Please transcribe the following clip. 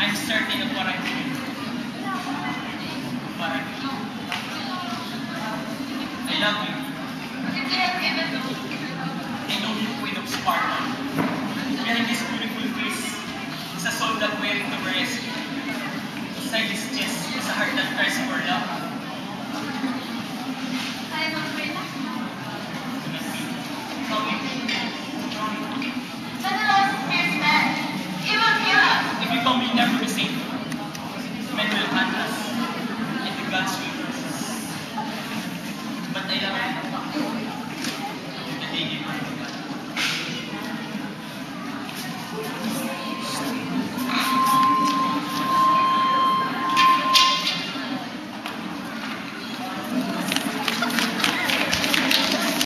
I'm certain of what I'm doing. But I love you. I know you, Queen of Sparta. Behind this beautiful face is a soul that wearing to rest. Beside this chest is a heart that cries for love. If you come, you'll never be safe. Men will hunt us, and the gods will curse us. But I love you.